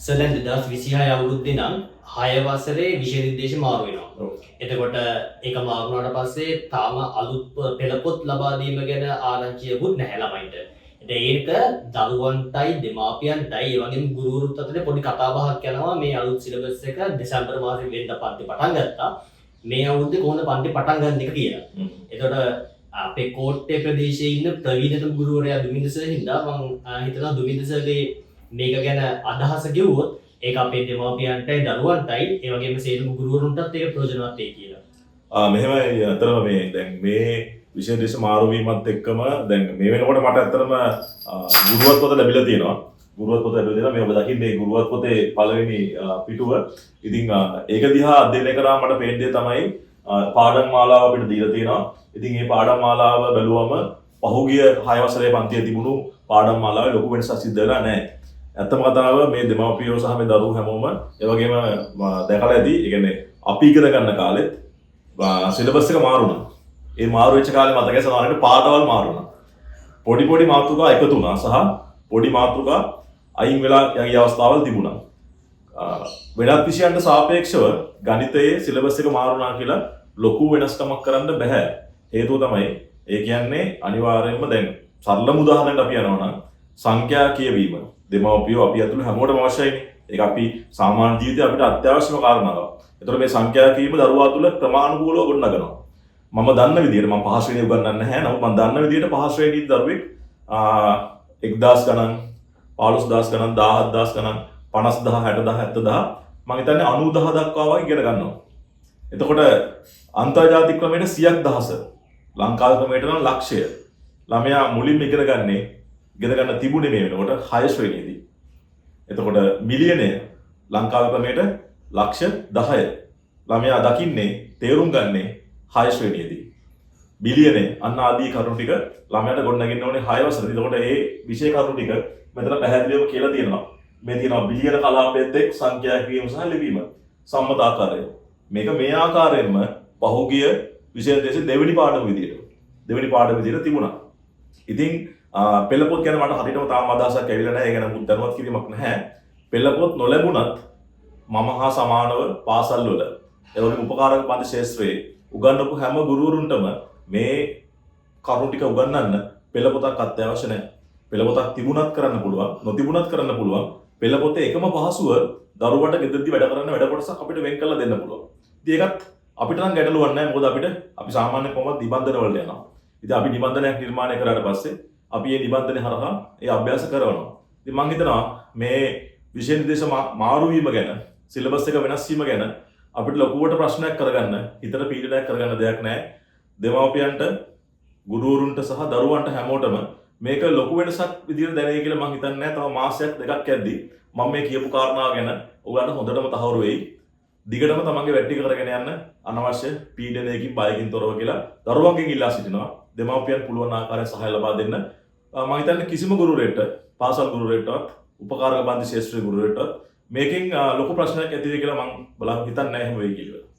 සලන් 2026 අවුරුද්දේ නම් 6 වසරේ විෂය නිර්දේශ මාරු වෙනවා. එතකොට ඒක මාරු වුණාට පස්සේ තාම අලුත් පෙළපොත් ලබා දීම ගැන ආරංචියකුත් නැහැ ළමයින්ට. ඒක දරුවන්ටයි දෙමාපියන්ටයි ඒ වගේම ගුරුවරුත් අතර පොඩි කතා බහක් යනවා මේ අලුත් සිලබස් එක දෙසැම්බර් මාසෙ වෙනදා පන්ති පටන් ගත්තා. මේ අවුරුද්දේ කොහොමද පන්ති පටන් ගන්න එක කියලා. එතකොට අපේ කෝට්ටේ ප්‍රදේශයේ ඉන්න ප්‍රවීණතම ගුරුවරයා දුමින්ද සර් හින්දා මම හිතනවා දුමින්ද සර්ගේ මේක ගැන අදහස කිව්වොත් ඒක අපේ දෙමාපියන්ටයි දරුවන්ටයි ඒ වගේම සියලුම ගුරුවරුන්ටත් ඒක ප්‍රයෝජනවත් වෙයි කියලා. මෙහෙමයි අතරම මේ දැන් මේ විෂය දේශ මාරු වීමත් එක්කම දැන් මේ වෙනකොට මට ඇත්තටම ගුරුවත් පොත ලැබිලා තියෙනවා. ගුරුවත් පොත ලැබිලා තියෙනවා. මේ ඔබ දකින්නේ ගුරුවත් පොතේ පළවෙනි පිටුව. ඉතින් ඒක දිහා අධ්‍යයනය කරා මට පේන දේ තමයි පාඩම් මාලාව අපිට දීලා තියෙනවා. ඉතින් මේ පාඩම් මාලාව බැලුවම පහුගිය 6 වසරේ පන්තියේ තිබුණු පාඩම් මාලාවේ ලොකු වෙනසක් සිද්ධ වෙලා නැහැ. ඇත්තම කතාව මේ දෙමාපියෝ සහ මේ දරුවෝ හැමෝම ඒ වගේම දැකලා ඇති. ඒ කියන්නේ අපි ඉගෙන ගන්න කාලෙත් සිලබස් එක මාරු වුණා. ඒ මාරු වෙච්ච කාලේ මතකයි සමහරවිට පාඩවල් මාරු වුණා. පොඩි මාතෘකා එකතු වුණා සහ පොඩි මාතෘකා අයින් වෙලා යන අවස්ථාවල් තිබුණා. වෙනත් විෂයන්ට සාපේක්ෂව ගණිතයේ සිලබස් එක මාරු වුණා කියලා ලොකු වෙනස්කමක් කරන්න බෑ. හේතුව තමයි ඒ කියන්නේ අනිවාර්යයෙන්ම දැන් සරලම උදාහරණයක් අපි යනවා නම් සංඛ්‍යා කියවීම දෙමව්පියෝ අපි අතුළු හැමෝටම අවශ්‍යයිනේ. ඒක අපි සාමාන්‍ය ජීවිතේ අපිට අත්‍යවශ්‍යම කාරණාවක්. ඒතකොට මේ සංඛ්‍යා කියවීම දරුවා තුළ ක්‍රමානුකූලව ගොඩනගනවා. මම දන්න විදිහට මම පහ ශ්‍රේණිය උගන්වන්නේ නැහැ. නමුත් මම දන්න විදිහට පහ ශ්‍රේණියේ දරුවෙක් 1000 ගණන් 15000 ගණන් 17000 ගණන් 50000 60000 70000 මම හිතන්නේ 90000 දක්වා වගේ ඉගෙන ගන්නවා. එතකොට අන්තර්ජාතික ක්‍රමයට 100,000 ලංකාවේ ක්‍රමයට නම් ලක්ෂය. ළමයා මුලින්ම ඉගෙන ගන්න තිබුණේ මේ වෙනකොට 6 ශ්‍රේණියේදී. එතකොට මිලියනය ලංකාවේ ක්‍රමයට ලක්ෂ 10. ළමයා දකින්නේ තේරුම් ගන්නේ 6 ශ්‍රේණියේදී. බිලියනය අන්න ආදී කරුණු ටික ළමයාට ගොඩනගන්න ඕනේ 6 වසරේදී. එතකොට මේ විෂය කරුණු ටික මෙතන පැහැදිලිවම කියලා තියෙනවා. මේ තියෙනවා බිලියන කලාපයේත් එක් සංඛ්‍යා කිරීම සහ ලිවීම සම්මත ආකාරය. මේක මේ ආකාරයෙන්ම පහුගිය විෂය දේශේ දෙවෙනි පාඩම විදියට තිබුණා. ඉතින් පෙළපොත් ගැන මට හරියටම තාම අදහසක් ඇවිල්ලා නැහැ. ඒ ගැන මුත් දැනුවත් කිරීමක් නැහැ. පෙළපොත් නොලැබුණත් මම හා සමානව පාසල් වල ඒ වගේම උපකාරක පන්ති ශාස්ත්‍රයේ උගන්වපු හැම ගුරුවරුන්ටම මේ කරුණු ටික උගන්වන්න පෙළපොතක් අත්‍යවශ්‍ය නැහැ. පෙළපොතක් තිබුණත් කරන්න පුළුවන්, නොතිබුණත් කරන්න පුළුවන්. පෙළපොතේ එකම පහසුව දරුවට ගෙදරදී වැඩ කරන්න වැඩ කොටසක් අපිට වෙන් කරලා දෙන්න පුළුවන්. ඉතින් ඒකත් අපිට නම් ගැටලුවක් නැහැ. මොකද අපි සාමාන්‍ය කොහොමද නිබන්ධන වලට යනවා. ඉතින් අපි නිබන්ධනයක් නිර්මාණය කරාට පස්සේ අපි මේ නිබන්ධනය හරහා ඒ අභ්‍යාස කරනවා. ඉතින් මම හිතනවා මේ විෂය නිර්දේශ මාරු වීම ගැන, සිලබස් එක වෙනස් වීම ගැන අපිට ලොකුවට ප්‍රශ්නයක් කරගන්න, හිතට පීඩනයක් කරගන්න දෙයක් නැහැ. දෙමාපියන්ට, ගුරුවරුන්ට සහ දරුවන්ට හැමෝටම මේක ලොකු වෙනසක් විදිහට දැනෙයි කියලා මම හිතන්නේ නැහැ. තව මාසයක් දෙකක් යද්දී මම මේ කියපු කාරණාව ගැන ඔයගලන්ට හොඳටම තහවුරු වෙයි. දිගටම තමන්ගේ වැඩ ටික කරගෙන යන්න අනවශ්‍ය පීඩනයකින් බයකින් තොරව කියලා දරුවන්ගෙන් ඉල්ලා සිටිනවා. දෙමාපියන් පුළුවන් ආකාරයෙන් සහාය ලබා දෙන්න. මම හිතන්නේ කිසිම ගුරුවරයෙක්ට, පාසල් ගුරුවරයෙක්ටවත්, උපකාරක පන්ති ශාස්ත්‍රීය ගුරුවරයෙක්ටවත් මේකෙන් ලොකු ප්‍රශ්නයක් ඇති වෙයි කියලා මම හිතන්නේ නැහැ එහෙම වෙයි කියලා.